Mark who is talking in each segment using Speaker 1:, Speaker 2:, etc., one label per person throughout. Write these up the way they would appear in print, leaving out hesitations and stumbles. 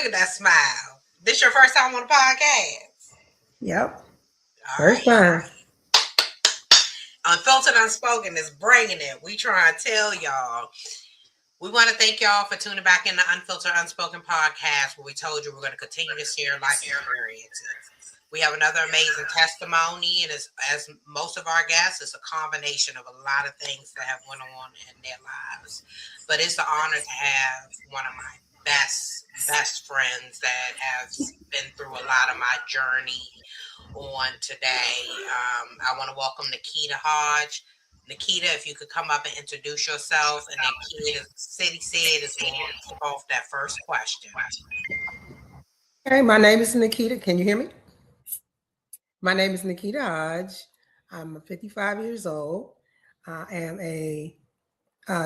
Speaker 1: at that smile. This your first time on the podcast?
Speaker 2: Yep.
Speaker 1: All
Speaker 2: First
Speaker 1: right.
Speaker 2: time.
Speaker 1: Unfiltered Unspoken is bringing it. We try to tell y'all. We want to thank y'all for tuning back in the Unfiltered Unspoken podcast, where we told you we're going to continue to share life experiences. We have another amazing testimony, and as most of our guests, it's a combination of a lot of things that have went on in their lives. But it's an honor to have one of my best friends that has been through a lot of my journey on today. I want to welcome Naquita Hodge. Naquita, if you could come up and introduce yourself, and then Kid, as City said, is going to kick off that first question.
Speaker 2: Hey, my name is Naquita. Can you hear me? My name is Naquita Hodge. I'm 55 years old. I am a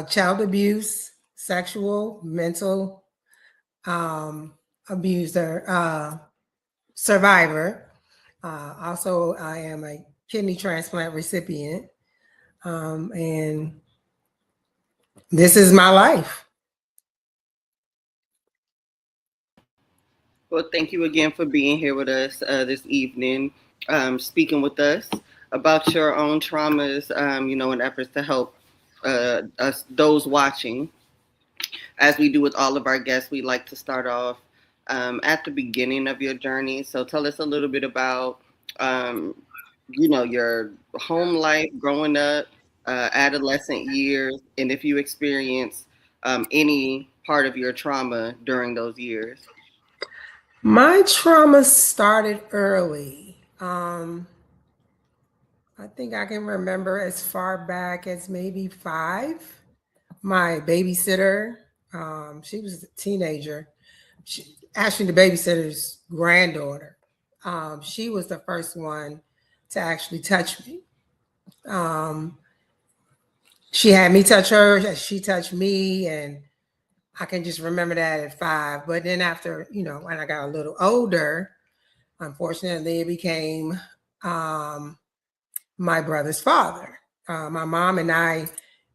Speaker 2: child abuse, sexual, mental abuser, survivor. Also, I am a kidney transplant recipient. And this is my life.
Speaker 3: Well, thank you again for being here with us this evening, speaking with us about your own traumas, in efforts to help us, those watching. As we do with all of our guests, we like to start off at the beginning of your journey. So tell us a little bit about, your home life growing up, adolescent years, and if you experience any part of your trauma during those years.
Speaker 2: My trauma started early. I think I can remember as far back as maybe 5. My babysitter, she was a teenager. Actually, the babysitter's granddaughter. She was the first one to actually touch me. She had me touch her, she touched me, and I can just remember that at 5. But then after, when I got a little older, unfortunately, it became my brother's father. My mom and I,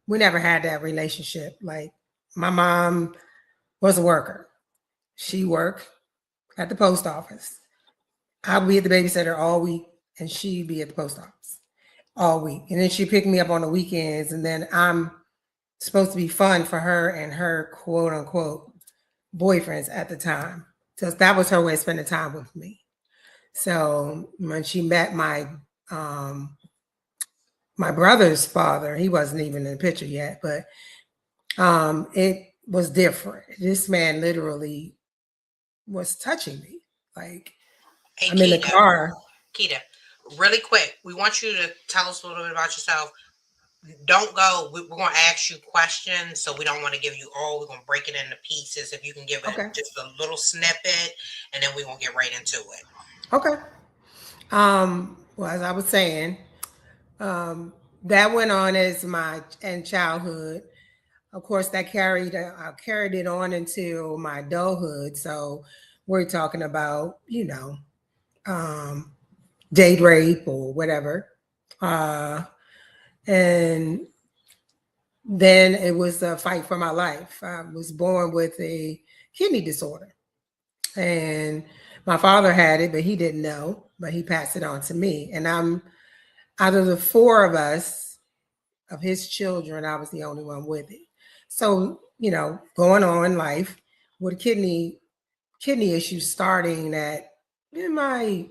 Speaker 2: we never had that relationship. Like, my mom was a worker. She worked at the post office. I'd be at the babysitter all week, and she'd be at the post office all week. And then she picked me up on the weekends, and then I'm supposed to be fun for her and her quote unquote boyfriends at the time. So that was her way of spending time with me. So when she met my brother's father, he wasn't even in the picture yet, but it was different. This man literally was touching me. Like,
Speaker 1: Hey,
Speaker 2: I'm in the car.
Speaker 1: Keita, really quick, we want you to tell us a little bit about yourself. Don't go. We're going to ask you questions, so we don't want to give you all. We're going to break it into pieces. If you can give it just a little snippet, and then we're going to get right into it.
Speaker 2: Okay. Well, as I was saying, that went on as in childhood. Of course, I carried it on into my adulthood. So we're talking about, date rape or whatever. And then it was a fight for my life. I was born with a kidney disorder. And my father had it, but he didn't know, but he passed it on to me. And I'm out of the 4 of us, of his children, I was the only one with it. So, going on in life with kidney issues starting in my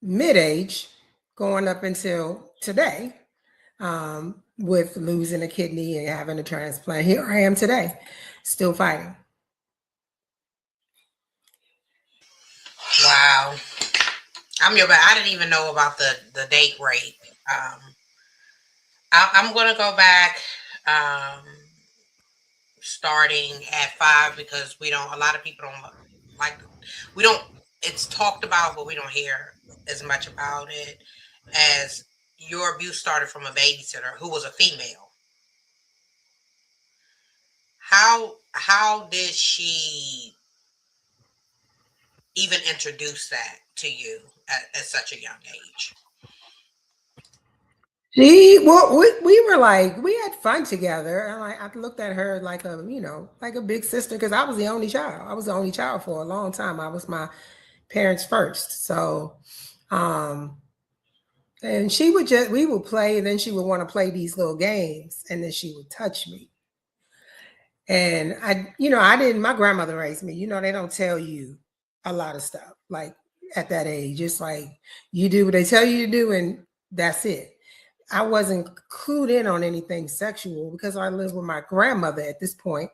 Speaker 2: mid-age, going up until today, with losing a kidney and having a transplant. Here I am today, still fighting.
Speaker 1: Wow. I didn't even know about the date rape. I'm going to go back starting at 5, because a lot of people don't it's talked about, but we don't hear as much about it. As your abuse started from a babysitter who was a female. How did she even introduce that to you at such a young age?
Speaker 2: We were like, we had fun together. And I looked at her like a, like a big sister because I was the only child. I was the only child for a long time. I was my parents' first. So, and we would play, and then she would want to play these little games, and then she would touch me. And my grandmother raised me, they don't tell you a lot of stuff. Like at that age, it's like you do what they tell you to do, and that's it. I wasn't clued in on anything sexual because I lived with my grandmother at this point.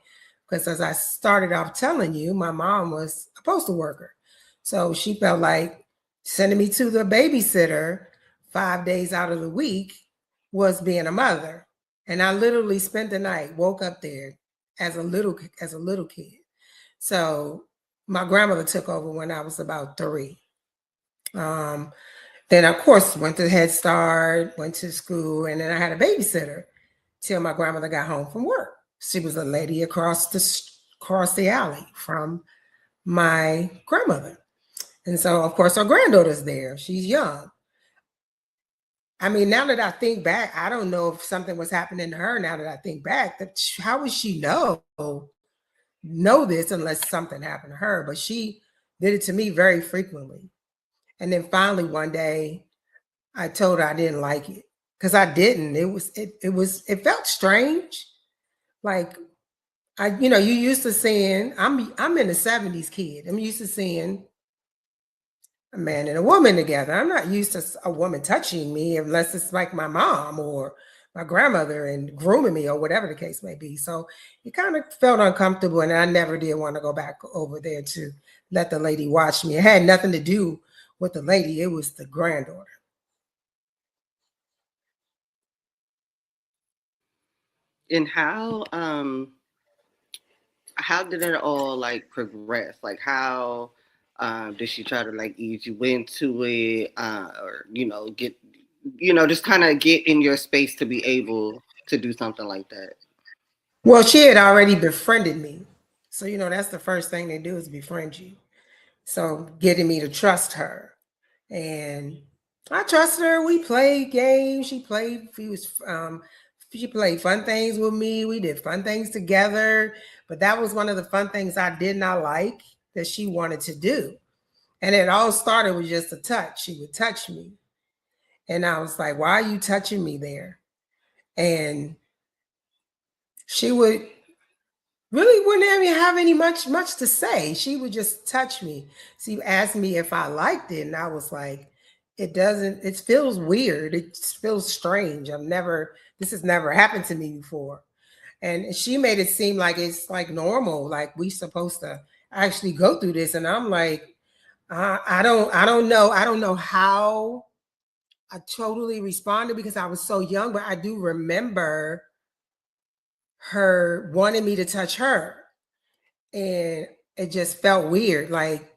Speaker 2: Because as I started off telling you, my mom was a postal worker. So she felt like sending me to the babysitter 5 days out of the week was being a mother. And I literally spent the night, woke up there as a little kid. So my grandmother took over when I was about 3. Then, of course, went to Head Start, went to school, and then I had a babysitter till my grandmother got home from work. She was a lady across the alley from my grandmother. And so, of course, her granddaughter's there. She's young. I mean, now that I think back, I don't know if something was happening to her now that I think back. How would she know this unless something happened to her? But she did it to me very frequently. And then finally one day I told her I didn't like it because I didn't. It felt strange. Like you used to seeing, I'm in the 70s kid. I'm used to seeing a man and a woman together. I'm not used to a woman touching me unless it's like my mom or my grandmother and grooming me or whatever the case may be. So it kind of felt uncomfortable, and I never did want to go back over there to let the lady watch me. It had nothing to do with the lady. It was the granddaughter.
Speaker 3: And how did it all like progress? Like how did she try to like ease you into it, or get just kind of get in your space to be able to do something like that?
Speaker 2: Well, she had already befriended me, so that's the first thing they do is befriend you. So getting me to trust her, and I trusted her. We played games. She played fun things with me. We did fun things together. But that was one of the fun things I did not like that she wanted to do. And it all started with just a touch. She would touch me. And I was like, why are you touching me there? And she wouldn't even have any much to say. She would just touch me. She asked me if I liked it. And I was like, it feels weird. It feels strange. This has never happened to me before. And she made it seem like it's like normal, like we supposed to actually go through this. And I'm like, I don't know how I totally responded because I was so young, but I do remember her wanting me to touch her. And it just felt weird. Like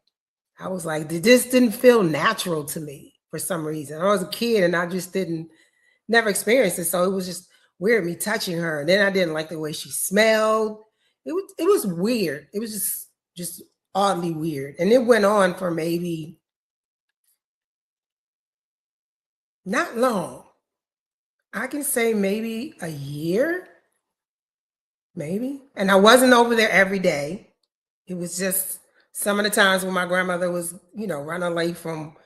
Speaker 2: I was like, this didn't feel natural to me for some reason. I was a kid and I just never experienced it. So it was just weird me touching her. And then I didn't like the way she smelled. It was weird. It was just oddly weird. And it went on for maybe not long. I can say maybe a year, maybe. And I wasn't over there every day. It was just some of the times when my grandmother was, running late from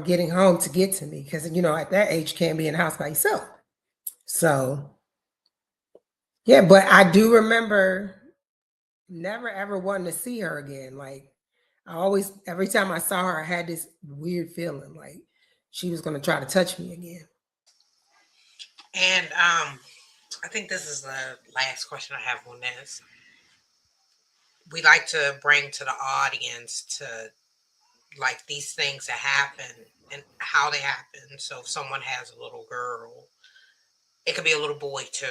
Speaker 2: getting home to get to me. Because, at that age, you can't be in the house by yourself. So, yeah, but I do remember never ever wanting to see her again. Like every time I saw her, I had this weird feeling like she was going to try to touch me again.
Speaker 1: And I think this is the last question I have on this. We like to bring to the audience to like these things that happen and how they happen. So if someone has a little girl, it could be a little boy too.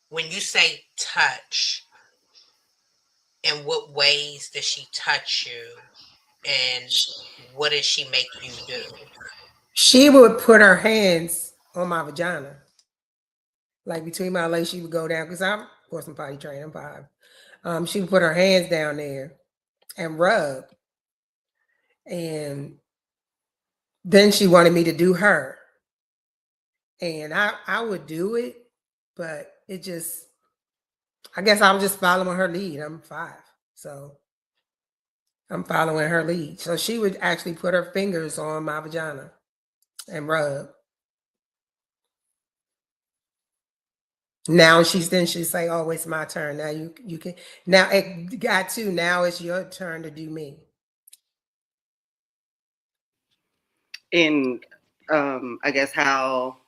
Speaker 1: When you say touch, in what ways does she touch you? And what does she make you do?
Speaker 2: She would put her hands on my vagina. Like between my legs, she would go down because I'm potty trained. I'm 5. She would put her hands down there and rub. And then she wanted me to do her. And I would do it, but it just, I guess I'm just following her lead. I'm 5. So I'm following her lead. So she would actually put her fingers on my vagina and rub. Now she'd say, "Oh, it's my turn. Now you can." Now it got to. Now it's your turn to do me.
Speaker 3: And I guess how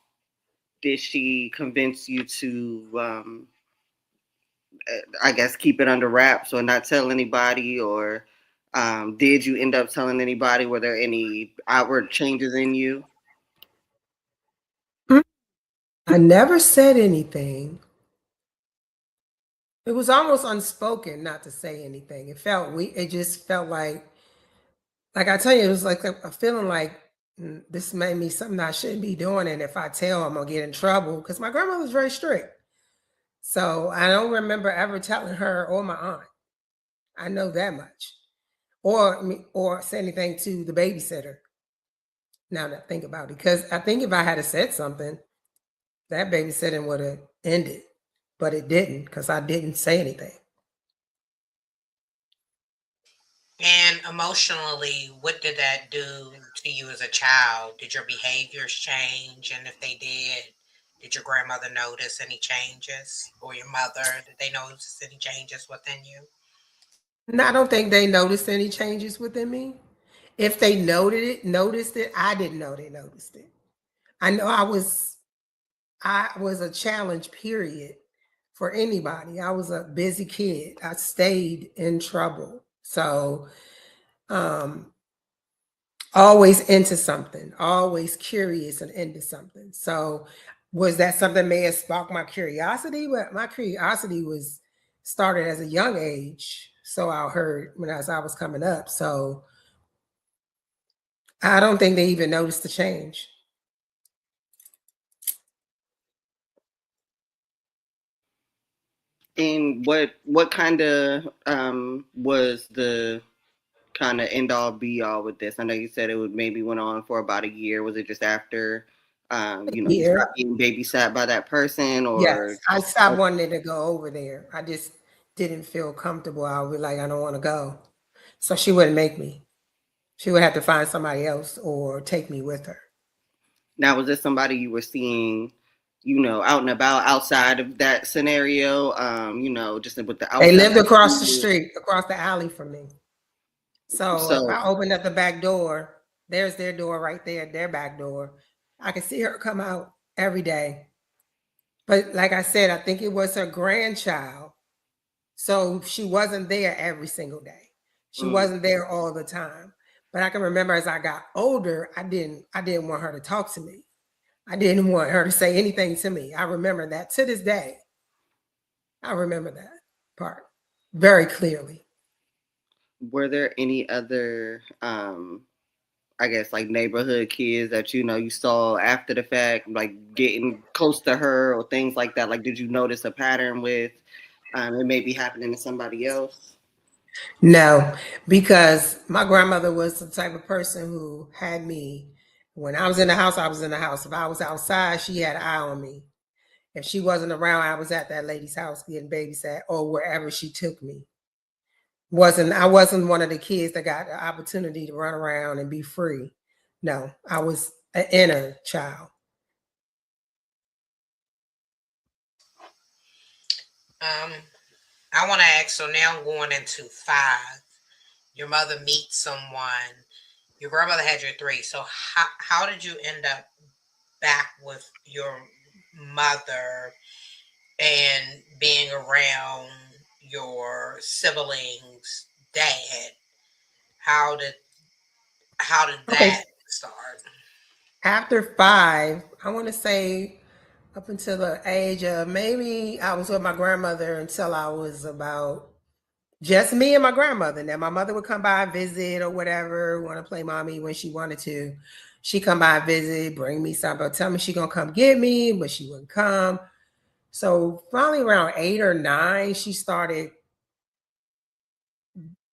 Speaker 3: did she convince you to, I guess, keep it under wraps or not tell anybody? Or did you end up telling anybody? Were there any outward changes in you?
Speaker 2: I never said anything. It was almost unspoken not to say anything. It felt it just felt like I tell you, it was like a feeling like this made me something I shouldn't be doing. And if I tell, I'm gonna get in trouble because my grandmother was very strict. So I don't remember ever telling her or my aunt. I know that much, or say anything to the babysitter. Now that I think about it, because I think if I had said something, that babysitting would have ended, but it didn't because I didn't say anything.
Speaker 1: And emotionally, what did that do to you as a child? Did your behaviors change? And if they did your grandmother notice any changes? Or your mother, did they notice any changes within you?
Speaker 2: And I don't think they noticed any changes within me. If they noticed it, I didn't know they noticed it. I know I was a challenge, period, for anybody. I was a busy kid. I stayed in trouble. So always into something, always curious and into something. So was that something may have sparked my curiosity? But my curiosity was started as a young age. So I heard as I was coming up. So I don't think they even noticed the change.
Speaker 3: And what kind of was the kind of end all be all with this? I know you said it would maybe went on for about a year. Was it just after you
Speaker 2: Yeah.
Speaker 3: stopped getting babysat by that person,
Speaker 2: Yes.
Speaker 3: or
Speaker 2: I stopped wanting to go over there. I just didn't feel comfortable. I would be like, I don't want to go. So she wouldn't make me. She would have to find somebody else or take me with her.
Speaker 3: now was this somebody you were seeing, out and about outside of that scenario? Just with the
Speaker 2: They
Speaker 3: outside.
Speaker 2: lived across the street, across the alley from me. So if
Speaker 3: So
Speaker 2: I opened up the back door, there's their door right there, their back door. I could see her come out every day. But like I said, I think it was her grandchild. So she wasn't there every single day. She wasn't there all the time. But I can remember as I got older, I didn't want her to talk to me. I didn't want her to say anything to me. I remember that to this day. I remember that part very clearly.
Speaker 3: were there any other I guess like neighborhood kids that you saw after the fact, like getting close to her or things like that? Like, did you notice a pattern with it may be happening to somebody else?
Speaker 2: No, because my grandmother was the type of person who had me. When I was in the house, I was in the house. If I was outside, she had an eye on me. If she wasn't around, I was at that lady's house getting babysat or wherever she took me. I wasn't one of the kids that got the opportunity to run around and be free. No, I was an inner child.
Speaker 1: I want to ask, so now going into 5, your mother meets someone, your grandmother had your 3. So how did you end up back with your mother and being around your siblings' dad? How did
Speaker 2: Okay,
Speaker 1: that start?
Speaker 2: after 5, I want to say up until the age of maybe I was with my grandmother until I was about just me and my grandmother. Now my mother would come by and visit or whatever, want to play mommy when she wanted to. She come by and visit, bring me something, tell me she gonna come get me, but she wouldn't come. So finally around 8 or 9, she started,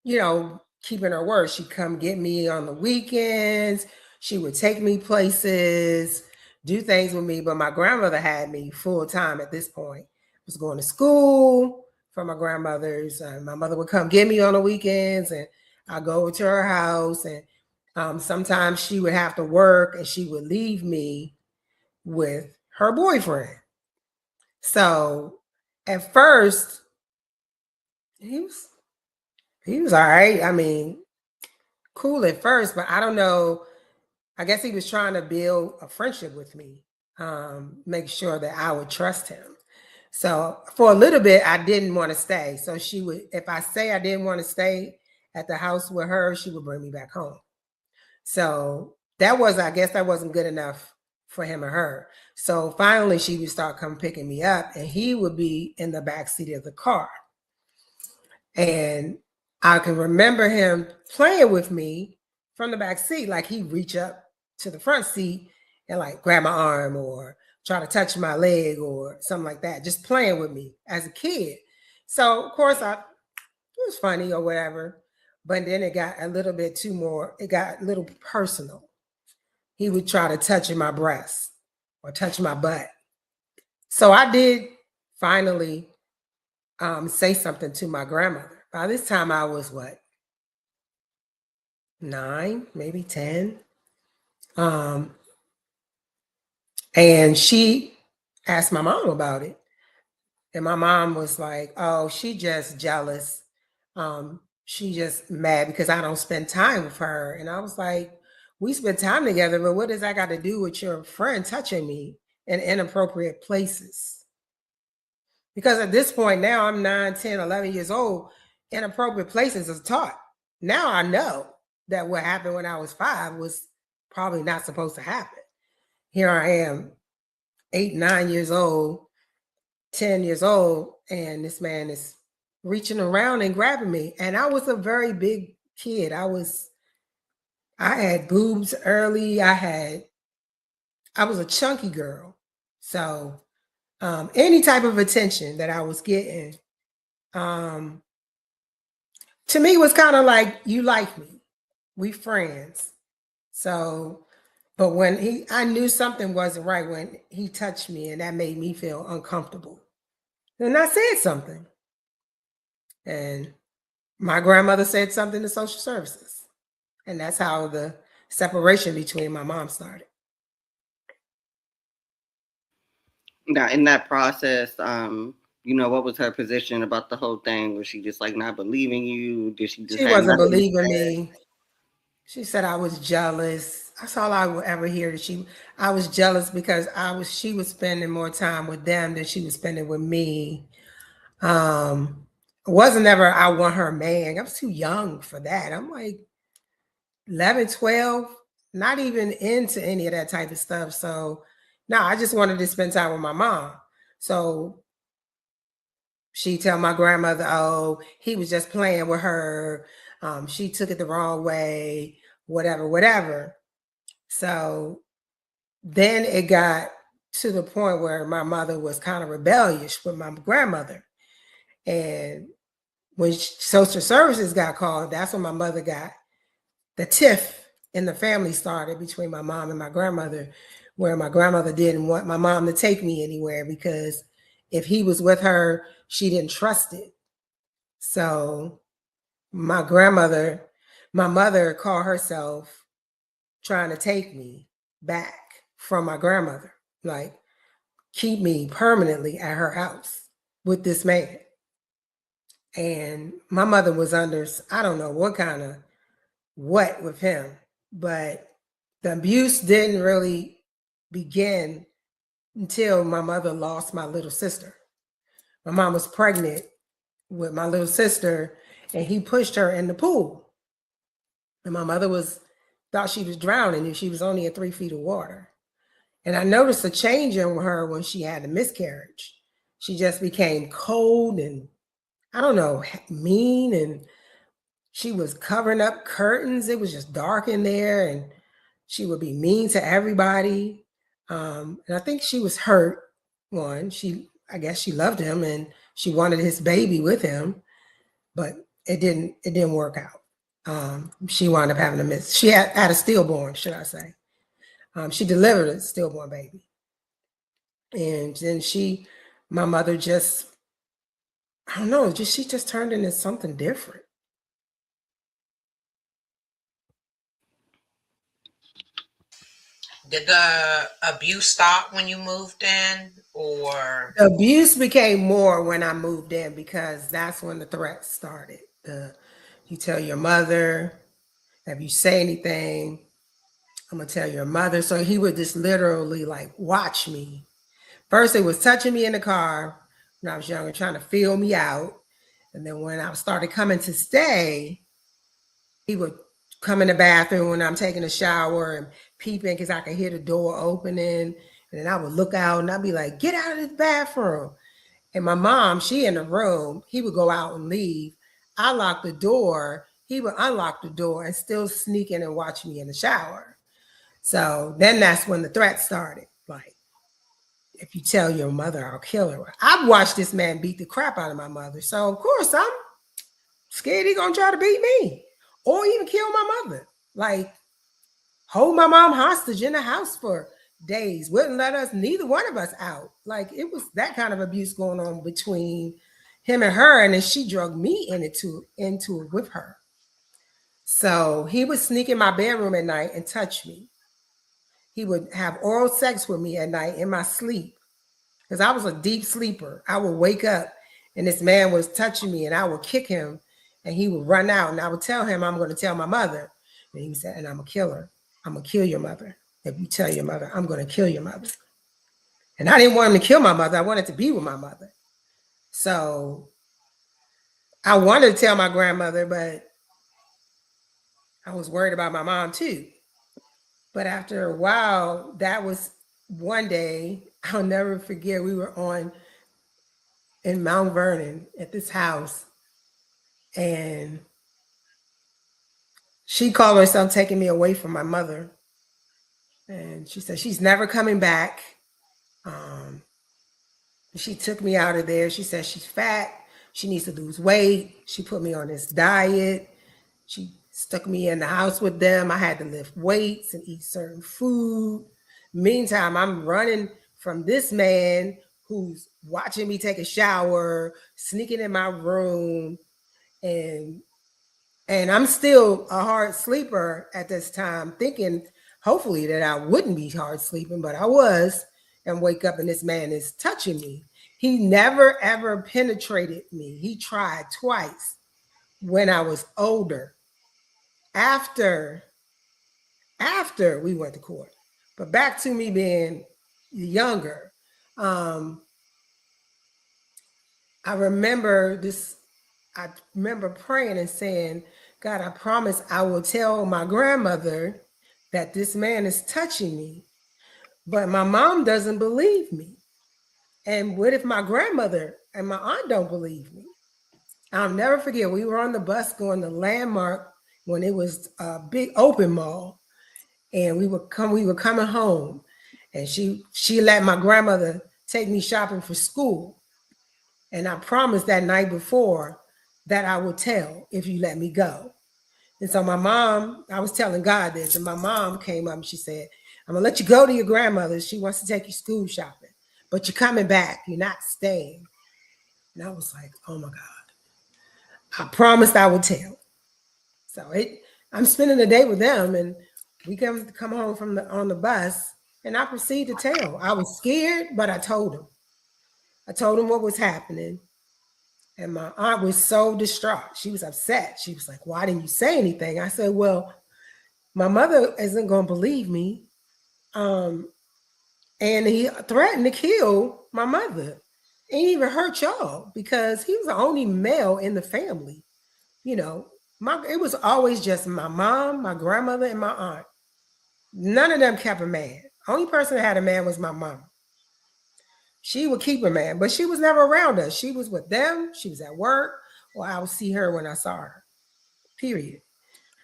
Speaker 2: keeping her word. She'd come get me on the weekends. She would take me places, do things with me, but my grandmother had me full time at this point. I was going to school from my grandmother's. My mother would come get me on the weekends, and I'd go over to her house. And sometimes she would have to work, and she would leave me with her boyfriend. So at first, he was all right. I mean, cool at first, but I don't know. I guess he was trying to build a friendship with me, make sure that I would trust him. So for a little bit, I didn't want to stay. So she would, if I say I didn't want to stay at the house with her, she would bring me back home. So I guess that wasn't good enough for him or her. So finally she would start come picking me up, and he would be in the back seat of the car. And I can remember him playing with me from the back seat. Like he'd reach up to the front seat and like grab my arm or try to touch my leg or something like that, just playing with me as a kid. So of course it was funny or whatever, but then it got a little bit it got a little personal. He would try to touch my breast or touch my butt. So I did finally say something to my grandmother. By this time I was 9, maybe 10. And she asked my mom about it. And my mom was like, oh, she just jealous. She just mad because I don't spend time with her. And I was like, we spend time together, but what does that got to do with your friend touching me in inappropriate places? Because at this point now, I'm 9, 10, 11 years old. Inappropriate places is taught. Now I know that what happened when I was 5 was probably not supposed to happen. Here I am, 8, 9 years old, 10 years old, and this man is reaching around and grabbing me. And I was a very big kid. I had boobs early. I was a chunky girl. So any type of attention that I was getting, to me was kind of like, you like me, we friends. So, but when I knew something wasn't right when he touched me, and that made me feel uncomfortable. Then I said something. And my grandmother said something to social services. And that's how the separation between my mom started.
Speaker 3: Now, in that process, what was her position about the whole thing? Was she just like not believing you? Did she just?
Speaker 2: She wasn't believing me. She said I was jealous. That's all I would ever hear. I was jealous because she was spending more time with them than she was spending with me. It wasn't ever I want her man. I was too young for that. I'm like 11, 12, not even into any of that type of stuff. So no, I just wanted to spend time with my mom. So she tell my grandmother, oh, he was just playing with her. She took it the wrong way, whatever. So then it got to the point where my mother was kind of rebellious with my grandmother. And when social services got called, that's when my mother got the tiff in the family started between my mom and my grandmother, where my grandmother didn't want my mom to take me anywhere because if he was with her, she didn't trust it. So my mother called herself trying to take me back from my grandmother, like keep me permanently at her house with this man. And my mother was under, I don't know what with him, but the abuse didn't really begin until my mother lost my little sister. My mom was pregnant with my little sister, and he pushed her in the pool. And my mother thought she was drowning, and she was only at 3 feet of water. And I noticed a change in her when she had a miscarriage. She just became cold and, I don't know, mean, and she was covering up curtains. It was just dark in there, and she would be mean to everybody. And I think she was hurt. I guess she loved him and she wanted his baby with him, but it didn't work out. She wound up having she had a stillborn, should I say. She delivered a stillborn baby. And then my mother just, I don't know, she just turned into something different.
Speaker 1: Did the abuse stop when you moved in, or?
Speaker 2: The abuse became more when I moved in, because that's when the threats started. You tell your mother, if you say anything, I'm gonna tell your mother. So he would just literally like watch me. First, it was touching me in the car when I was younger, trying to feel me out. And then when I started coming to stay, he would come in the bathroom when I'm taking a shower and peeping because I could hear the door opening. And then I would look out and I'd be like, get out of this bathroom. And my mom, she in the room, he would go out and leave. I locked the door. He would unlock the door and still sneak in and watch me in the shower. So then that's when the threat started. Like, if you tell your mother, I'll kill her. I've watched this man beat the crap out of my mother. So of course I'm scared he's gonna try to beat me or even kill my mother. Like, hold my mom hostage in the house for days, wouldn't let us, neither one of us out. Like, it was that kind of abuse going on between him and her, and then she drugged me into it with her. So he would sneak in my bedroom at night and touch me. He would have oral sex with me at night in my sleep, because I was a deep sleeper. I would wake up and this man was touching me and I would kick him and he would run out, and I would tell him, I'm going to tell my mother. And he said, and I'm going to kill her. I'm going to kill your mother. If you tell your mother, I'm going to kill your mother. And I didn't want him to kill my mother. I wanted to be with my mother. So I wanted to tell my grandmother, but I was worried about my mom too. But after a while, that was one day, I'll never forget, we were in Mount Vernon at this house, and she called herself taking me away from my mother. And she said she's never coming back. She took me out of there. She said she's fat. She needs to lose weight. She put me on this diet. She stuck me in the house with them. I had to lift weights and eat certain food. Meantime, I'm running from this man who's watching me take a shower, sneaking in my room, and I'm still a hard sleeper at this time, thinking hopefully that I wouldn't be hard sleeping, but I was, and wake up and this man is touching me. He never ever penetrated me. He tried twice when I was older, after we went to court. But back to me being younger, I remember praying and saying, God, I promise I will tell my grandmother that this man is touching me, but my mom doesn't believe me. And what if my grandmother and my aunt don't believe me? I'll never forget, we were on the bus going to Landmark when it was a big open mall, and we were coming home, and she let my grandmother take me shopping for school. And I promised that night before that I would tell if you let me go. And so my mom, I was telling God this, and my mom came up and she said, I'm gonna let you go to your grandmother. She wants to take you school shopping, but you're coming back. You're not staying. And I was like, oh my God. I promised I would tell. So I'm spending the day with them, and we come home on the bus, and I proceed to tell. I was scared, but I told him. I told him what was happening. And my aunt was so distraught. She was upset. She was like, why didn't you say anything? I said, well, my mother isn't going to believe me. And he threatened to kill my mother. And even hurt y'all, because he was the only male in the family. You know, it was always just my mom, my grandmother, and my aunt. None of them kept a man. Only person that had a man was my mom. She would keep a man, but she was never around us. She was with them. She was at work, or I would see her when I saw her, period.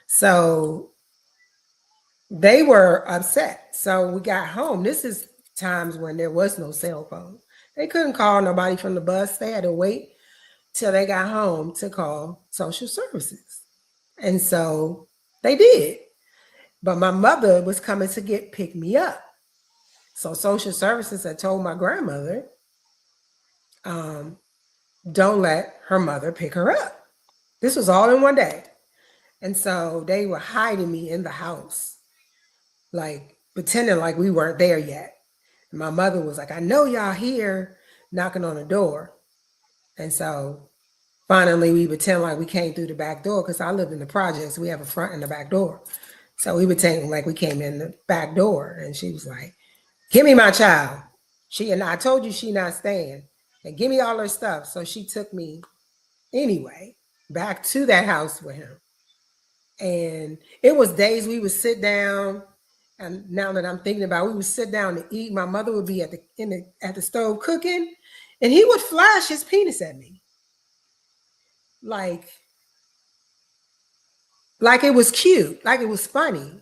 Speaker 2: So they were upset. So we got home. This is times when there was no cell phone. They couldn't call nobody from the bus. They had to wait till they got home to call social services. And so they did. But my mother was coming to pick me up. So social services had told my grandmother, don't let her mother pick her up. This was all in one day. And so they were hiding me in the house, like pretending like we weren't there yet. And my mother was like, I know y'all here, knocking on the door. And so finally we pretend like we came through the back door, because I lived in the projects. We have a front and a back door. So we pretend like we came in the back door. And she was like, give me my child. I told you she not staying. And give me all her stuff. So she took me anyway back to that house with him. And it was days we would sit down. And now that I'm thinking about it, we would sit down to eat. My mother would be at the stove cooking, and he would flash his penis at me. Like it was cute, like it was funny.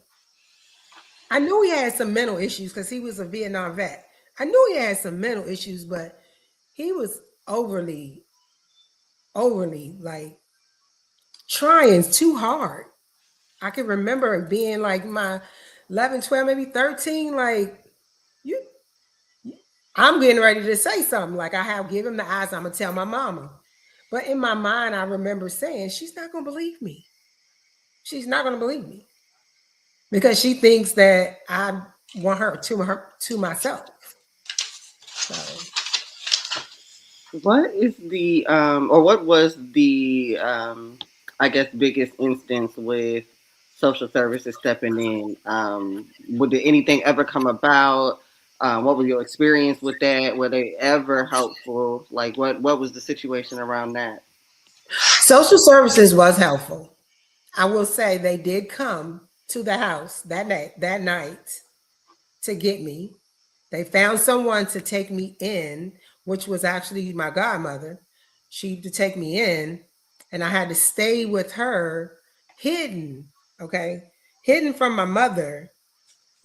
Speaker 2: I knew he had some mental issues because he was a Vietnam vet. I knew he had some mental issues, but he was overly like trying too hard. I can remember being like my 11, 12, maybe 13, like, I'm getting ready to say something. Like, I have give him the eyes, I'm going to tell my mama. But in my mind, I remember saying, she's not going to believe me. She's not going to believe me. Because she thinks that I want her to myself. So.
Speaker 3: What is the, or what was the, I guess, biggest instance with social services stepping in? Did anything ever come about? What was your experience with that? Were they ever helpful? Like, what was the situation around that?
Speaker 2: Social services was helpful. I will say they did come to the house that night to get me. They found someone to take me in, which was actually my godmother. She to take me in, and I had to stay with her hidden from my mother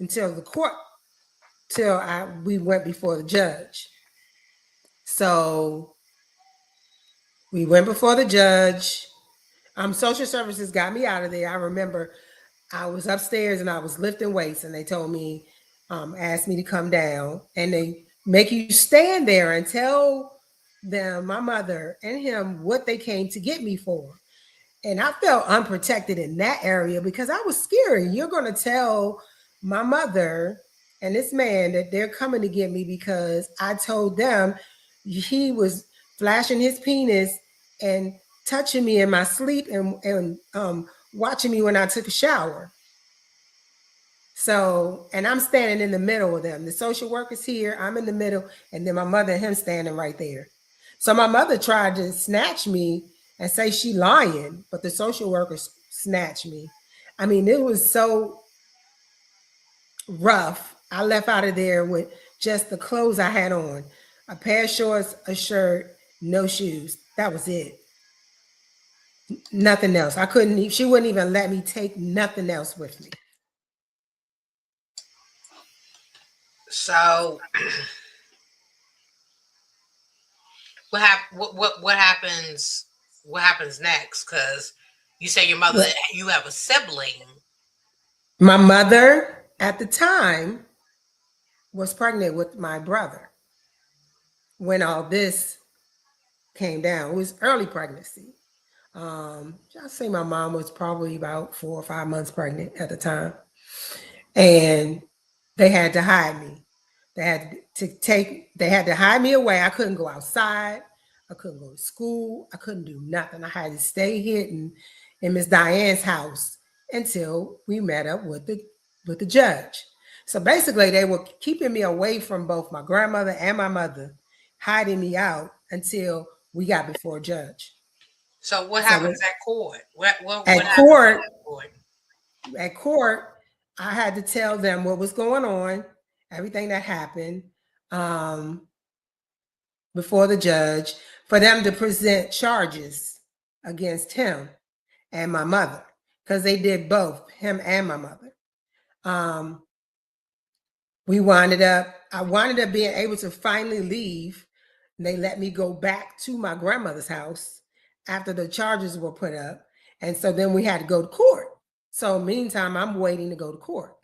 Speaker 2: until we went before the judge. So we went before the judge. Social services got me out of there. I remember I was upstairs and I was lifting weights, and they told me, asked me to come down, and they make you stand there and tell them, my mother and him, what they came to get me for. And I felt unprotected in that area because I was scared. You're going to tell my mother and this man that they're coming to get me because I told them he was flashing his penis and touching me in my sleep and watching me when I took a shower. So, and I'm standing in the middle of them. The social worker's here, I'm in the middle, and then my mother and him standing right there. So my mother tried to snatch me and say she lying, but the social worker snatched me. I mean, it was so rough. I left out of there with just the clothes I had on, a pair of shorts, a shirt, no shoes. That was it. Nothing else. She wouldn't even let me take nothing else with me.
Speaker 1: So what happens next? Because you say your mother, you have a sibling.
Speaker 2: My mother at the time was pregnant with my brother when all this came down. It was early pregnancy. I'll say my mom was probably about 4 or 5 months pregnant at the time. And they had to hide me. They had to hide me away. I couldn't go outside. I couldn't go to school. I couldn't do nothing. I had to stay hidden in Miss Diane's house until we met up with the judge. So basically, they were keeping me away from both my grandmother and my mother, hiding me out until we got before a judge.
Speaker 1: So what happens at court?
Speaker 2: At court, I had to tell them what was going on, everything that happened before the judge, for them to present charges against him and my mother, because they did both, him and my mother. I wound up being able to finally leave. And they let me go back to my grandmother's house after the charges were put up. And so then we had to go to court. So meantime, I'm waiting to go to court.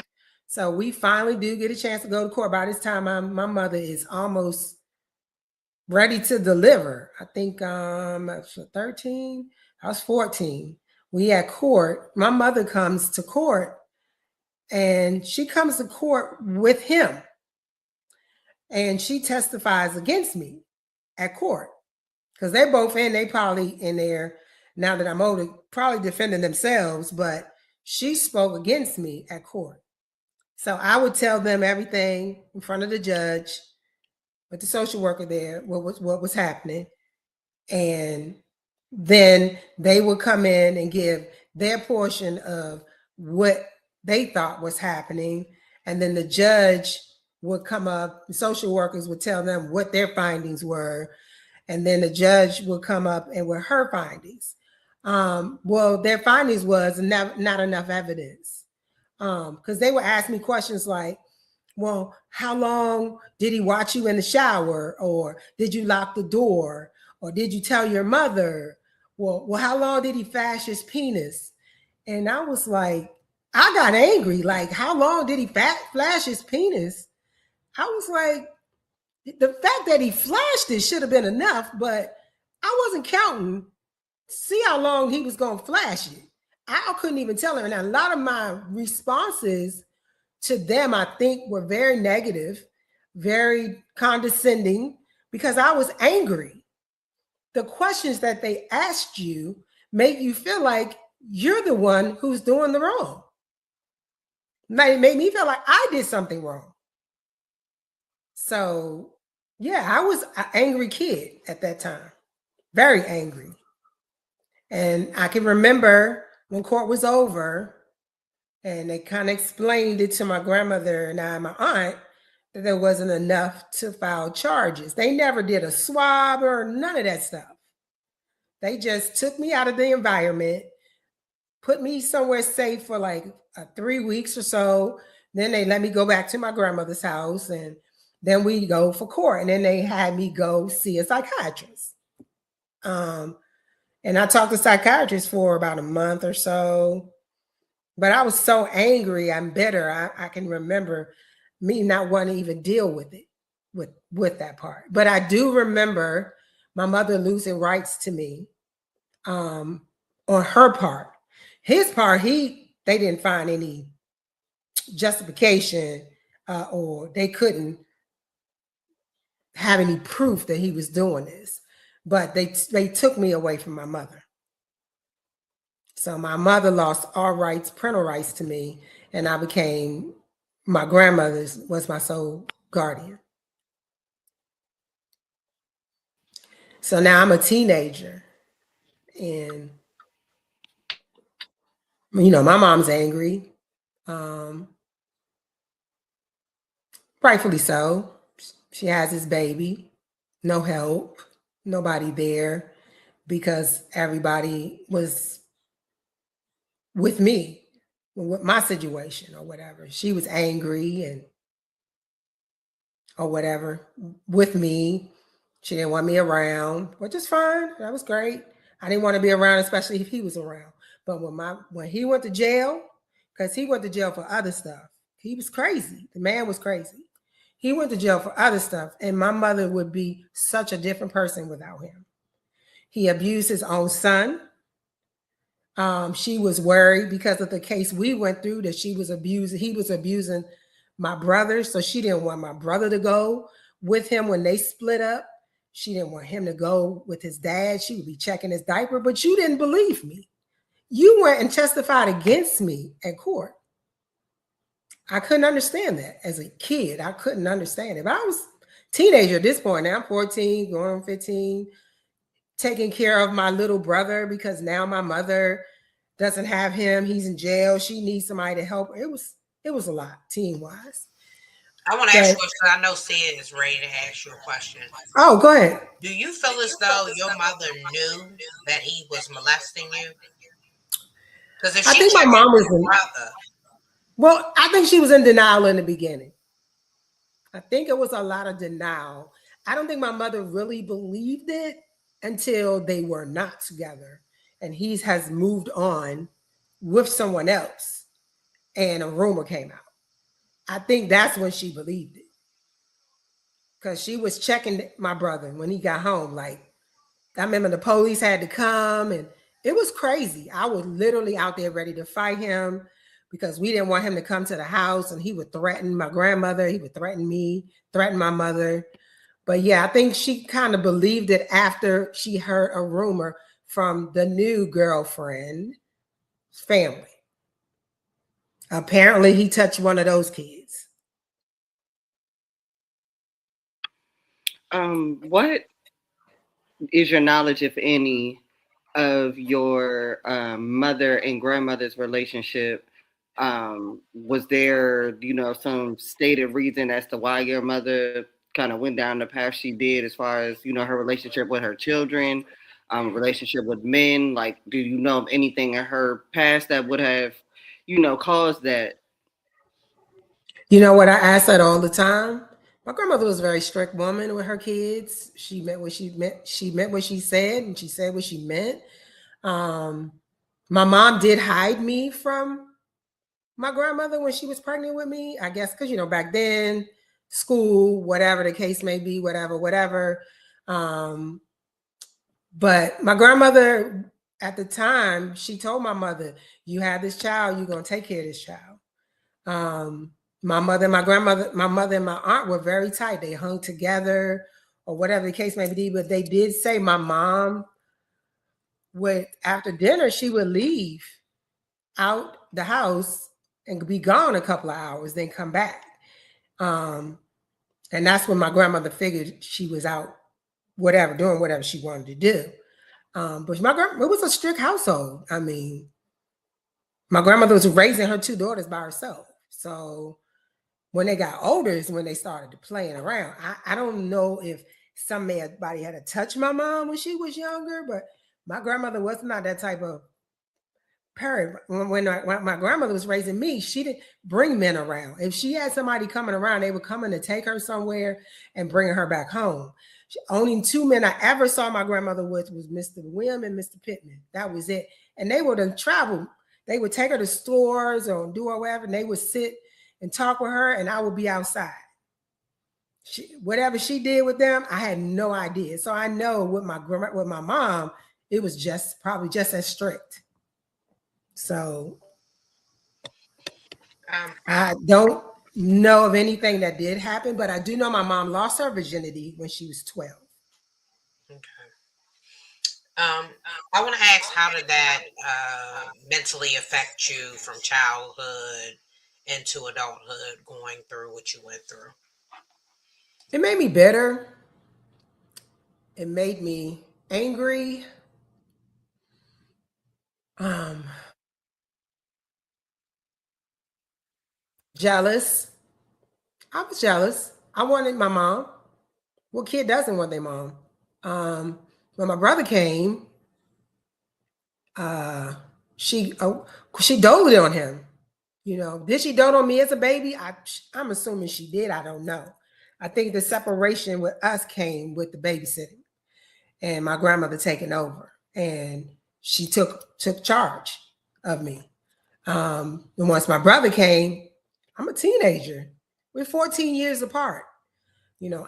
Speaker 2: So we finally do get a chance to go to court. By this time, my mother is almost ready to deliver. I think I was 13, I was 14. We at court. My mother comes to court, and she comes to court with him. And she testifies against me at court. Because they're both in, they probably in there, now that I'm older, probably defending themselves, but she spoke against me at court. So I would tell them everything in front of the judge, with the social worker there, what was happening. And then they would come in and give their portion of what they thought was happening. And then the judge would come up, the social workers would tell them what their findings were. And then the judge would come up and with her findings. Well, their findings was not enough evidence. Because they would ask me questions like, well, how long did he watch you in the shower? Or did you lock the door? Or did you tell your mother? Well, how long did he flash his penis? And I was like, I got angry. Like, how long did he flash his penis? I was like, the fact that he flashed it should have been enough, but I wasn't counting. See how long he was going to flash it. I couldn't even tell her. And a lot of my responses to them, I think, were very negative, very condescending, because I was angry. The questions that they asked you make you feel like you're the one who's doing the wrong. It made me feel like I did something wrong. So, yeah, I was an angry kid at that time, very angry. And I can remember when court was over and they kind of explained it to my grandmother and my aunt that there wasn't enough to file charges. They never did a swab or none of that stuff. They just took me out of the environment, put me somewhere safe for like 3 weeks or so. Then they let me go back to my grandmother's house, and then we go for court. And then they had me go see a psychiatrist. And I talked to psychiatrists for about a month or so. But I was so angry, I'm bitter. I can remember me not wanting to even deal with it, with that part. But I do remember my mother losing rights to me on her part. His part, they didn't find any justification or they couldn't have any proof that he was doing this. But they took me away from my mother. So my mother lost all rights, parental rights to me, and I became, my grandmother's was my sole guardian. So now I'm a teenager, and my mom's angry. Rightfully so. She has this baby, no help, nobody there, because everybody was with me, with my situation or whatever. She was angry or whatever with me. She didn't want me around, which is fine. That was great. I didn't want to be around, especially if he was around. But when he went to jail, because he went to jail for other stuff. He was crazy. The man was crazy. He went to jail for other stuff, and my mother would be such a different person without him. He abused his own son. She was worried because of the case we went through that he was abusing my brother. So she didn't want my brother to go with him when they split up. She didn't want him to go with his dad. She would be checking his diaper, but you didn't believe me. You went and testified against me at court. I couldn't understand that as a kid. I couldn't understand it. But I was a teenager at this point. Now I'm 14, going on 15, taking care of my little brother because now my mother doesn't have him. He's in jail. She needs somebody to help her. It was a lot, teen-wise.
Speaker 1: I want to ask you a question. I know Sid is ready to ask you a question.
Speaker 2: Oh, go ahead.
Speaker 1: Do you feel as though your mother knew that he was molesting you? Because if
Speaker 2: I think my mom was well, I think she was in denial in the beginning. I think it was a lot of denial. I don't think my mother really believed it until they were not together. And he has moved on with someone else, and a rumor came out. I think that's when she believed it, because she was checking my brother when he got home. Like, I remember the police had to come, and it was crazy. I was literally out there ready to fight him because we didn't want him to come to the house, and he would threaten my grandmother. He would threaten me, threaten my mother. But yeah, I think she kind of believed it after she heard a rumor from the new girlfriend's family. Apparently, he touched one of those kids.
Speaker 3: What is your knowledge, if any, of your mother and grandmother's relationship? Was there, some stated reason as to why your mother kind of went down the path she did, as far as, her relationship with her children, relationship with men? Like, do you know of anything in her past that would have, caused that?
Speaker 2: You know what? I ask that all the time. My grandmother was a very strict woman with her kids. She meant what she meant. She meant what she said, and she said what she meant. My mom did hide me from my grandmother when she was pregnant with me, I guess, because, back then, school, whatever the case may be, whatever. But my grandmother at the time, she told my mother, you have this child, you're going to take care of this child. My mother and my grandmother, my mother and my aunt were very tight. They hung together, or whatever the case may be. But they did say my mom would, after dinner, she would leave out the house and be gone a couple of hours, then come back. And that's when my grandmother figured she was out, doing whatever she wanted to do. But it was a strict household. I mean, my grandmother was raising her two daughters by herself. So when they got older is when they started playing around. I don't know if somebody had to touch my mom when she was younger, but my grandmother was not that type of parent. When my grandmother was raising me, she didn't bring men around. If she had somebody coming around, they would come in to take her somewhere and bring her back home. Only two men I ever saw my grandmother with was Mr. Wim and Mr. Pittman. That was it. And they would have traveled. They would take her to stores or do whatever, and they would sit and talk with her, and I would be outside. Whatever she did with them, I had no idea. So I know with my mom, it was probably just as strict. So I don't know of anything that did happen, but I do know my mom lost her virginity when she was 12.
Speaker 1: Okay. I want to ask, how did that mentally affect you from childhood into adulthood, going through what you went through?
Speaker 2: It made me bitter. It made me angry. Jealous. I was jealous. I wanted my mom. What kid doesn't want their mom? When my brother came, she doted on him. Did she dote on me as a baby? I'm assuming she did. I don't know. I think the separation with us came with the babysitting and my grandmother taking over, and she took charge of me. And once my brother came, I'm a teenager. We're 14 years apart.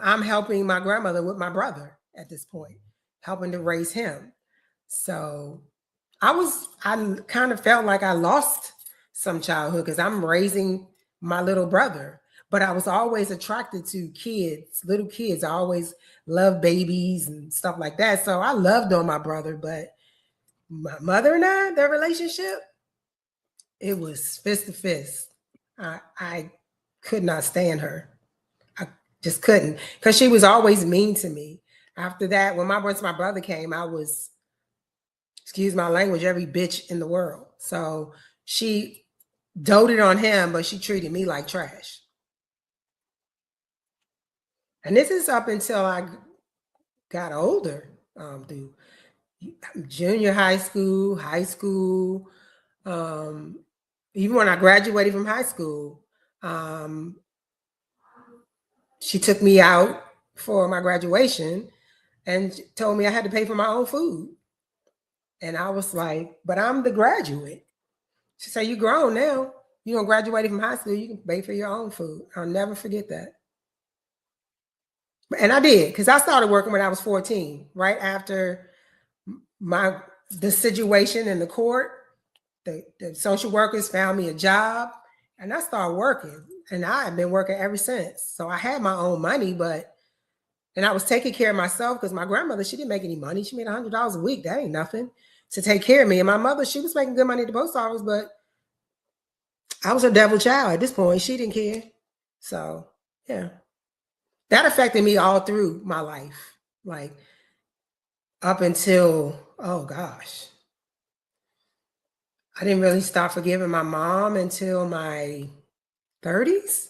Speaker 2: I'm helping my grandmother with my brother at this point, helping to raise him. So I kind of felt like I lost some childhood because I'm raising my little brother. But I was always attracted to kids, little kids. I always loved babies and stuff like that. So I loved on my brother, but my mother and I, their relationship, it was fist to fist. I could not stand her. I just couldn't, because she was always mean to me. After that, once my brother came, I was, excuse my language, every bitch in the world. So she doted on him, but she treated me like trash. And this is up until I got older, through junior high school, even when I graduated from high school. She took me out for my graduation and told me I had to pay for my own food. And I was like, but I'm the graduate. She said, you grown now. You gonna graduate from high school. You can pay for your own food. I'll never forget that. And I did, because I started working when I was 14, right after the situation in the court. The social workers found me a job, and I started working. And I have been working ever since. So I had my own money, and I was taking care of myself because my grandmother, she didn't make any money. She made $100 a week. That ain't nothing to take care of me. And my mother, she was making good money at the post office, but I was a devil child at this point. She didn't care. So, yeah. That affected me all through my life. Like, up until, oh gosh. I didn't really start forgiving my mom until my 30s.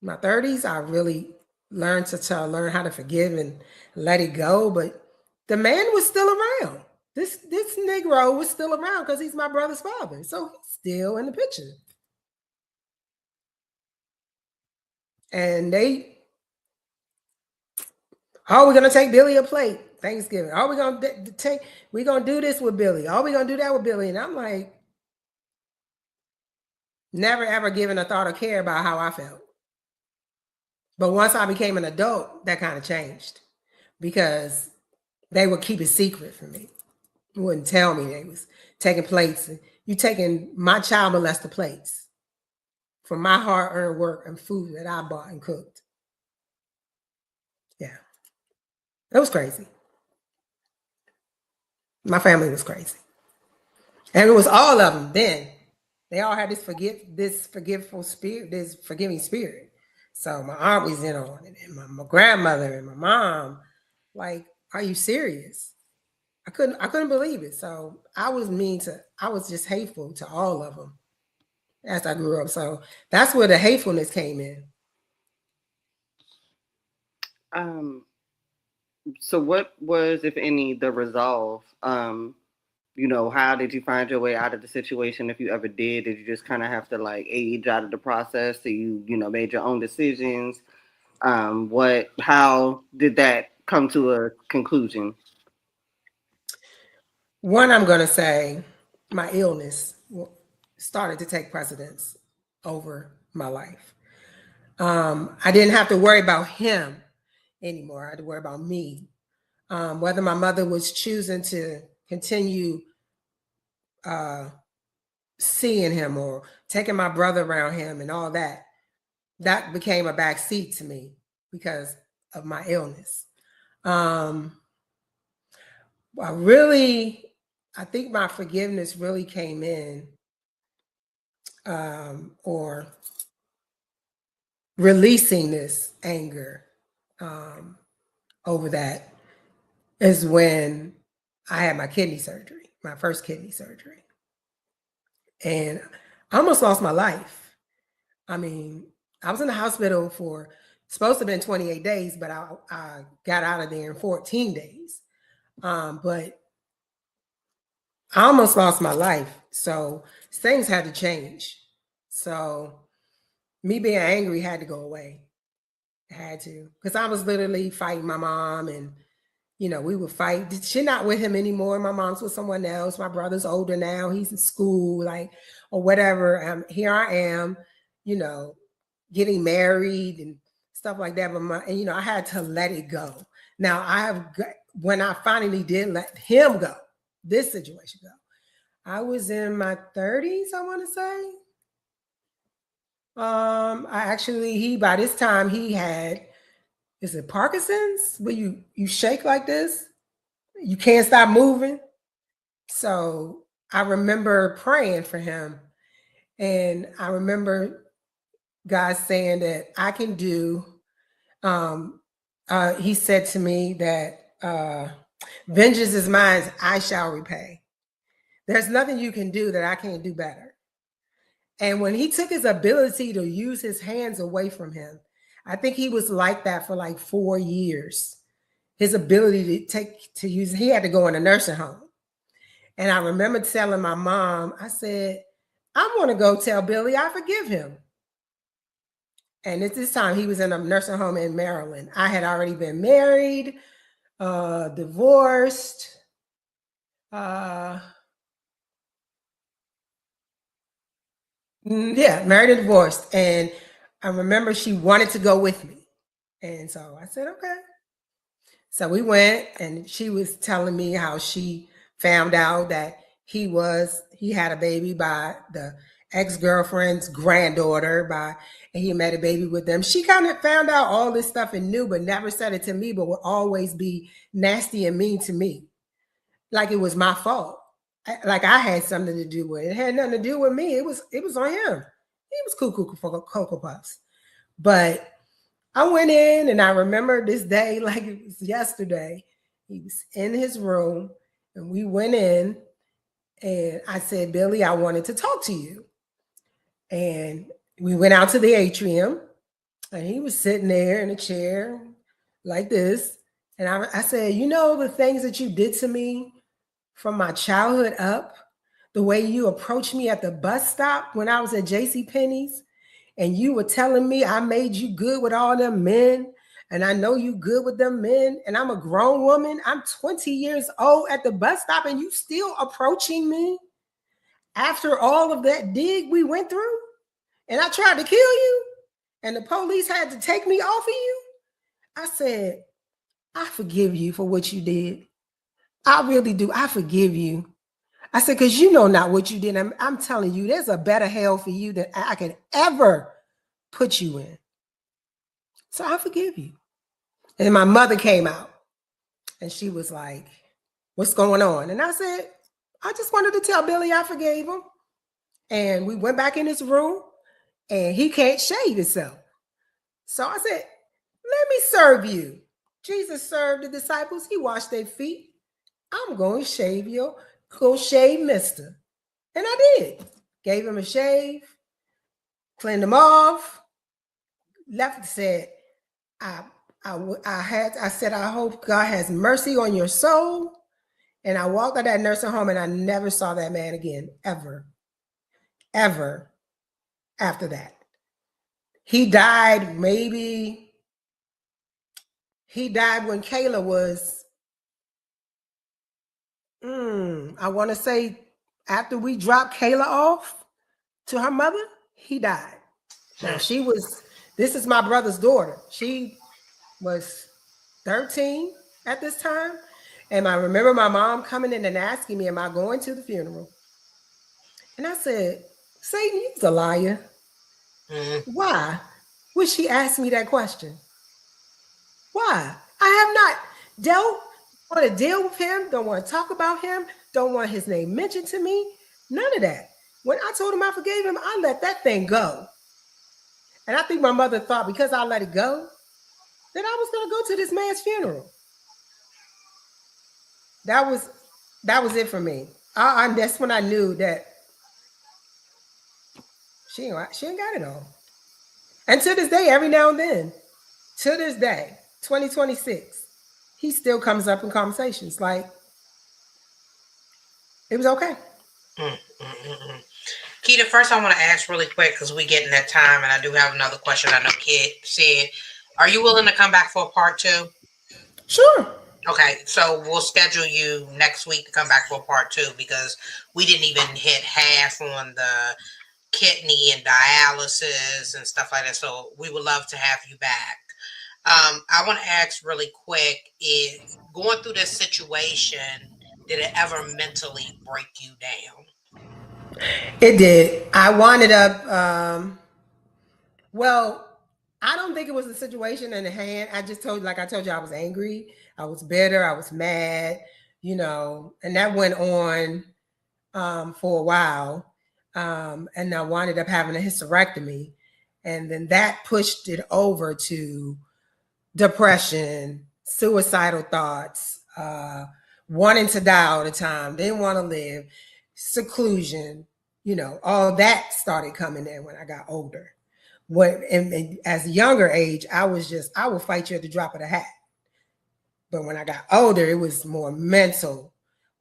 Speaker 2: My 30s, I really learned to learn how to forgive and let it go. But the man was still around. This Negro was still around because he's my brother's father. So he's still in the picture. And we're gonna take Billy a plate Thanksgiving. We're gonna do this with Billy. We're gonna do that with Billy. And I'm like, never ever given a thought or care about how I felt. But once I became an adult, that kind of changed because they would keep it secret from me. They wouldn't tell me they was taking plates. You taking my child molester plates from my hard-earned work and food that I bought and cooked. Yeah. It was crazy. My family was crazy. And it was all of them then. They all had this forgiving spirit. So my aunt was in on it, and my grandmother and my mom. Like, are you serious? I couldn't believe it. So I was just hateful to all of them as I grew up. So that's where the hatefulness came in.
Speaker 3: So what was, if any, the resolve? How did you find your way out of the situation? If you ever did you just kind of have to like age out of the process? So you made your own decisions? How did that come to a conclusion?
Speaker 2: One, I'm going to say my illness started to take precedence over my life. I didn't have to worry about him anymore. I had to worry about me. Whether my mother was choosing to continue seeing him or taking my brother around him and all that, that became a back seat to me because of my illness. I think my forgiveness really came in, or releasing this anger over that is when I had my first kidney surgery. And I almost lost my life. I mean, I was in the hospital for supposed to have been 28 days, but I got out of there in 14 days. But I almost lost my life. So things had to change. So me being angry had to go away. It had to, because I was literally fighting my mom, and we would fight. She's not with him anymore. My mom's with someone else. My brother's older now. He's in school, or whatever. Here I am, getting married and stuff like that. But I had to let it go. Now when I finally did let him go, this situation go, I was in my 30s, I want to say. By this time he had, is it Parkinson's? Where you shake like this? You can't stop moving. So I remember praying for him. And I remember God saying that I can do, he said to me that vengeance is mine, I shall repay. There's nothing you can do that I can't do better. And when he took his ability to use his hands away from him, I think he was like that for like 4 years. His ability to use, he had to go in a nursing home. And I remember telling my mom, I said, I want to go tell Billy I forgive him. And at this time, he was in a nursing home in Maryland. I had already been married, divorced. Yeah, married and divorced. And I remember she wanted to go with me. And so I said, okay. So we went, and she was telling me how she found out that he had a baby by the ex-girlfriend's granddaughter and he met a baby with them. She kind of found out all this stuff and knew, but never said it to me, but would always be nasty and mean to me. Like it was my fault. Like I had something to do with it. It had nothing to do with me. It was on him. He was cuckoo for Cocoa Puffs. But I went in, and I remember this day like it was yesterday. He was in his room, and we went in, and I said, Billy, I wanted to talk to you. And we went out to the atrium, and he was sitting there in a chair like this. And I said, you know, the things that you did to me from my childhood up, the way you approached me at the bus stop when I was at JCPenney's, and you were telling me I made you good with all them men, and I know you good with them men, and I'm a grown woman. I'm 20 years old at the bus stop, and you still approaching me after all of that dig we went through, and I tried to kill you, and the police had to take me off of you. I said, I forgive you for what you did. I really do. I forgive you. I said, because you know not what you did. I'm telling you, there's a better hell for you than I could ever put you in. So I forgive you. And my mother came out, and she was like, what's going on? And I said, I just wanted to tell Billy I forgave him. And we went back in his room, and he can't shave himself. So I said, let me serve you. Jesus served the disciples. He washed their feet. I'm going to shave mister. And I did. Gave him a shave, cleaned him off, left, said, I said, I hope God has mercy on your soul. And I walked out that nursing home, and I never saw that man again, ever after that. He died when Kayla was, I want to say after we dropped Kayla off to her mother, he died. Now this is my brother's daughter. She was 13 at this time. And I remember my mom coming in and asking me, am I going to the funeral? And I said, Satan, you're a liar. Why would she ask me that question? Why? I have not want to deal with him, don't want to talk about him, don't want his name mentioned to me, none of that. When I told him I forgave him, I let that thing go. And I think my mother thought because I let it go, that I was going to go to this man's funeral. That was it for me. That's when I knew that she ain't got it all. And to this day, every now and then, to this day, 2026, he still comes up in conversations like it was okay.
Speaker 1: Keita, first I want to ask really quick because we getting that time, and I do have another question. I know Kid said, are you willing to come back for a part 2?
Speaker 2: Sure.
Speaker 1: Okay, so we'll schedule you next week to come back for a part 2 because we didn't even hit half on the kidney and dialysis and stuff like that. So we would love to have you back. I want to ask really quick, is going through this situation, did it ever mentally break you down?
Speaker 2: It did. I wound up, well, I don't think it was the situation in the hand. I told you, I was angry. I was bitter. I was mad, and that went on for a while. And I wound up having a hysterectomy. And then that pushed it over to depression, suicidal thoughts, wanting to die all the time, didn't want to live, seclusion, all that started coming in when I got older. And as a younger age, I would fight you at the drop of the hat. But when I got older, it was more mental,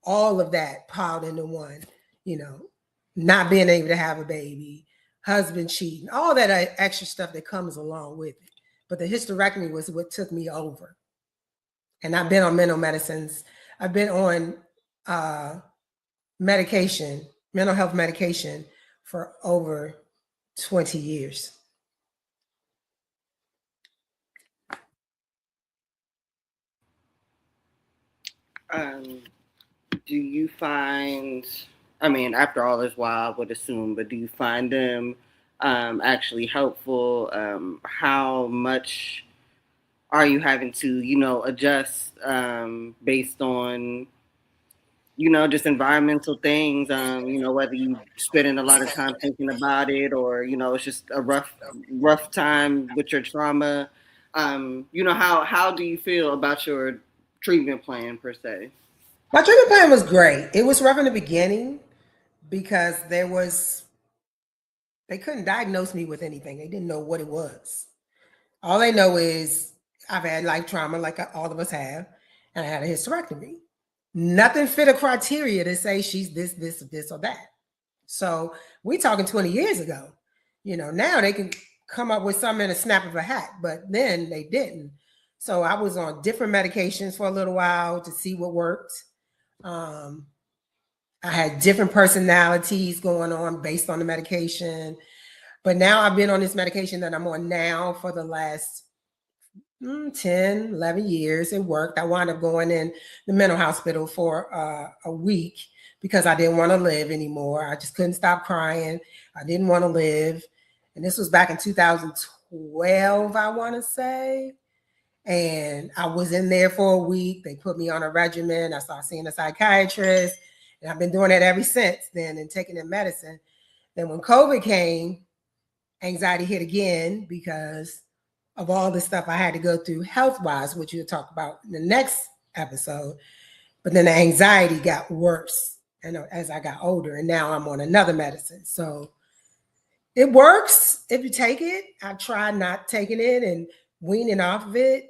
Speaker 2: all of that piled into one, not being able to have a baby, husband cheating, all that extra stuff that comes along with it. But the hysterectomy was what took me over. And I've been on mental medicines. I've been on medication, mental health medication for over 20 years.
Speaker 3: Do you find, I mean, after all this while, I would assume, but do you find them actually helpful? How much are you having to, adjust based on, just environmental things, whether you spending a lot of time thinking about it or, it's just a rough time with your trauma. How do you feel about your treatment plan per se?
Speaker 2: My treatment plan was great. It was rough in the beginning because they couldn't diagnose me with anything. They didn't know what it was. All they know is I've had life trauma like all of us have, and I had a hysterectomy. Nothing fit a criteria to say she's this, or that. So we talking 20 years ago. Now they can come up with something in a snap of a hat, but then they didn't. So I was on different medications for a little while to see what worked. I had different personalities going on based on the medication. But now I've been on this medication that I'm on now for the last 10, 11 years. It worked. I wound up going in the mental hospital for a week because I didn't want to live anymore. I just couldn't stop crying. I didn't want to live. And this was back in 2012, I want to say. And I was in there for a week. They put me on a regimen. I started seeing a psychiatrist. And I've been doing that ever since then and taking the medicine. Then when COVID came, anxiety hit again because of all the stuff I had to go through health-wise, which you'll talk about in the next episode. But then the anxiety got worse as I got older, and now I'm on another medicine. So it works if you take it. I try not taking it and weaning off of it,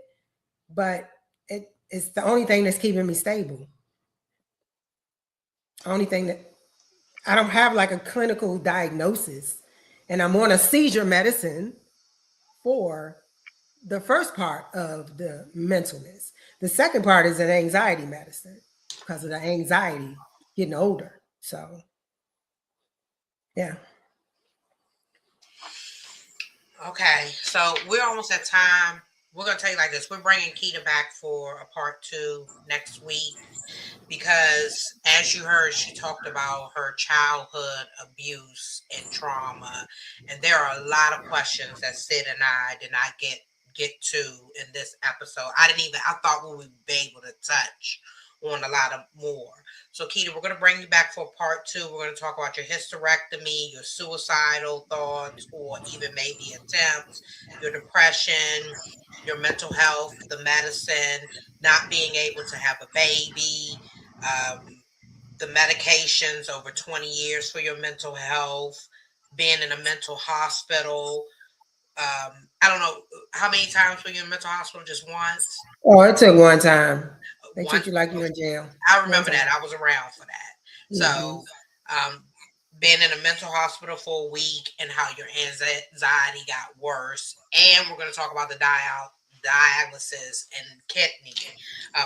Speaker 2: but it's the only thing that's keeping me stable. Only thing that I don't have like a clinical diagnosis, and I'm on a seizure medicine for the first part of the mentalness. The second part is an anxiety medicine because of the anxiety getting older. So, yeah.
Speaker 1: Okay, so we're almost at time. We're going to tell you like this. We're bringing Keita back for a part 2 next week because, as you heard, she talked about her childhood abuse and trauma. And there are a lot of questions that Sid and I did not get to in this episode. I thought we would be able to touch on a lot of more. So, Keita, we're going to bring you back for part 2. We're going to talk about your hysterectomy, your suicidal thoughts, or even maybe attempts, your depression, your mental health, the medicine, not being able to have a baby, the medications over 20 years for your mental health, being in a mental hospital. I don't know how many times were you in a mental hospital? Just once?
Speaker 2: Oh, it took one time. They
Speaker 1: One,
Speaker 2: treat you like you're in jail.
Speaker 1: I remember that. I was around for that.
Speaker 2: Mm-hmm.
Speaker 1: So, being in a mental hospital for a week and how your anxiety got worse. And we're going to talk about the dialysis and kidney.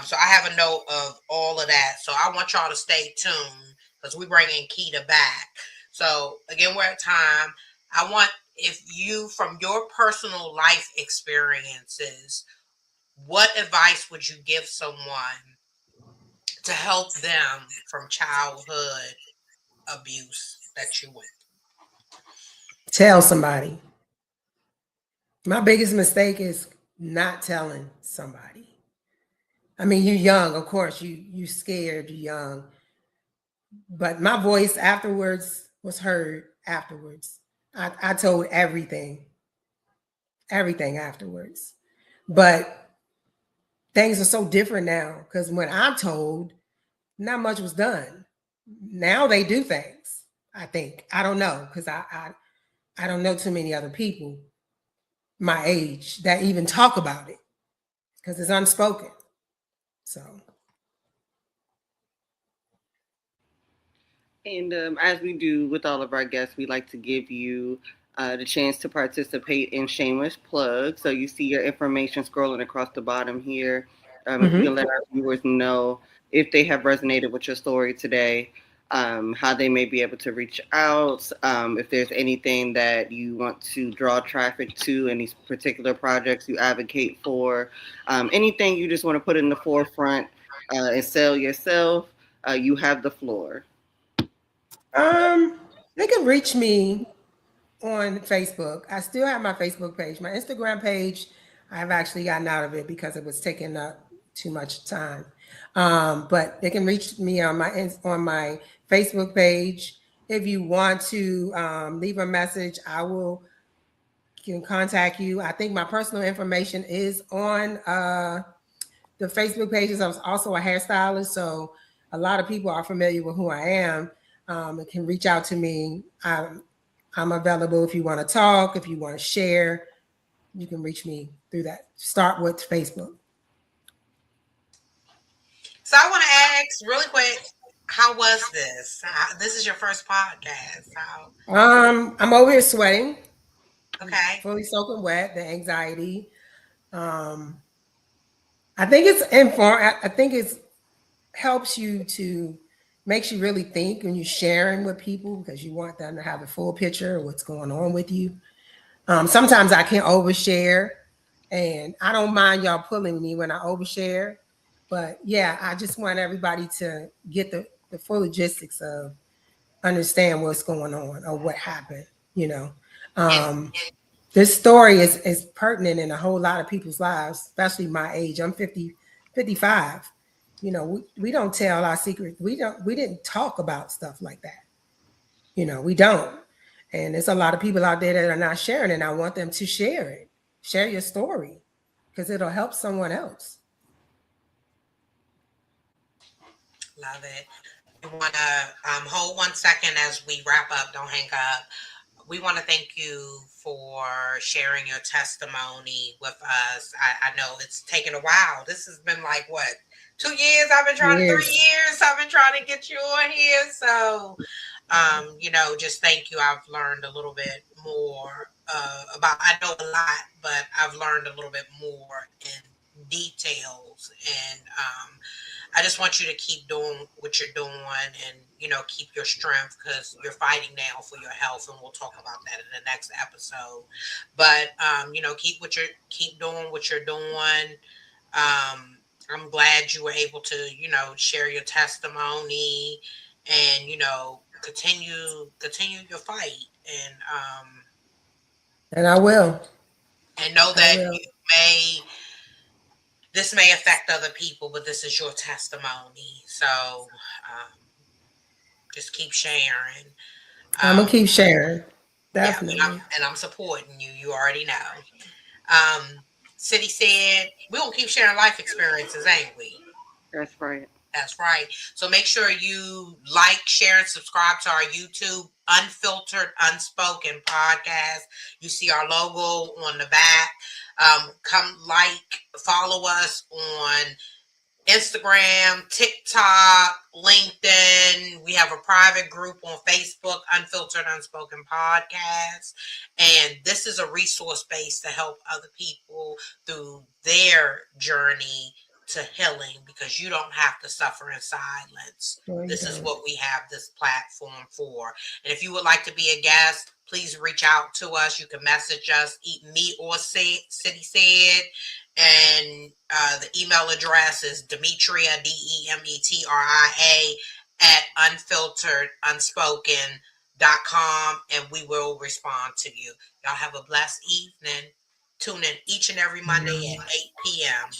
Speaker 1: So I have a note of all of that. So I want y'all to stay tuned because we're bringing Keita back. So again, we're at time. I want, if you, from your personal life experiences, what advice would you give someone to help them from childhood abuse that you went through?
Speaker 2: Tell somebody. My biggest mistake is not telling somebody. I mean, you're young, of course, you scared, you're young. But my voice afterwards was heard afterwards. I told everything afterwards. But things are so different now because when I'm told, not much was done. Now they do things, I think. I don't know because I don't know too many other people my age that even talk about it because it's unspoken. So.
Speaker 3: And as we do with all of our guests, we like to give you the chance to participate in shameless plugs. So you see your information scrolling across the bottom here. If you can let our viewers know if they have resonated with your story today, how they may be able to reach out, if there's anything that you want to draw traffic to, any particular projects you advocate for, anything you just want to put in the forefront and sell yourself, you have the floor.
Speaker 2: They can reach me on Facebook. I still have my Facebook page. My Instagram page, I've actually gotten out of it because it was taking up too much time. But they can reach me on my Facebook page. If you want to leave a message, I will can contact you. I think my personal information is on the Facebook pages. I was also a hairstylist, so a lot of people are familiar with who I am and can reach out to me. I'm available if you want to talk, if you want to share, you can reach me through that. Start with Facebook.
Speaker 1: So I want to ask really quick, how was this? This is your first podcast.
Speaker 2: I'm over here sweating.
Speaker 1: Okay.
Speaker 2: Fully soaking wet, the anxiety. I think it's informed. I think it helps you to makes you really think when you're sharing with people because you want them to have the full picture of what's going on with you. Sometimes I can overshare, and I don't mind y'all pulling me when I overshare. But yeah, I just want everybody to get the full logistics of understand what's going on or what happened, you know. This story is pertinent in a whole lot of people's lives, especially my age. I'm 55. You know, we don't tell our secrets. We didn't talk about stuff like that. You know, we don't. And there's a lot of people out there that are not sharing, and I want them to share it. Share your story because it'll help someone else.
Speaker 1: Love it. We want to hold 1 second as we wrap up. Don't hang up. We want to thank you for sharing your testimony with us. I know it's taken a while. This has been like, what, 2 years? I've been trying to, 3 years. I've been trying to get you on here. So, you know, just thank you. I've learned a little bit more about, I know a lot, but I've learned a little bit more in details. And I just want you to keep doing what you're doing and, you know, keep your strength because you're fighting now for your health. And we'll talk about that in the next episode. But, you know, keep doing what you're doing. I'm glad you were able to, you know, share your testimony and, you know, continue your fight.
Speaker 2: And I will.
Speaker 1: And know that this may affect other people, but this is your testimony. So just keep sharing.
Speaker 2: I'm gonna keep sharing. Definitely.
Speaker 1: Yeah, and I'm supporting you. You already know. City said we will keep sharing life experiences, ain't we?
Speaker 3: That's right.
Speaker 1: That's right. So make sure you like, share, and subscribe to our YouTube Unfiltered, Unspoken podcast. You see our logo on the back. Come follow us on Instagram, TikTok, LinkedIn. We have a private group on Facebook, Unfiltered Unspoken Podcast. And this is a resource base to help other people through their journey to healing because you don't have to suffer in silence. This is what we have this platform for. And if you would like to be a guest, please reach out to us. You can message us, me or City Said. And the email address is Demetria, DEMETRIA @unfilteredunspoken.com, and we will respond to you. Y'all have a blessed evening. Tune in each and every Monday at 8 p.m.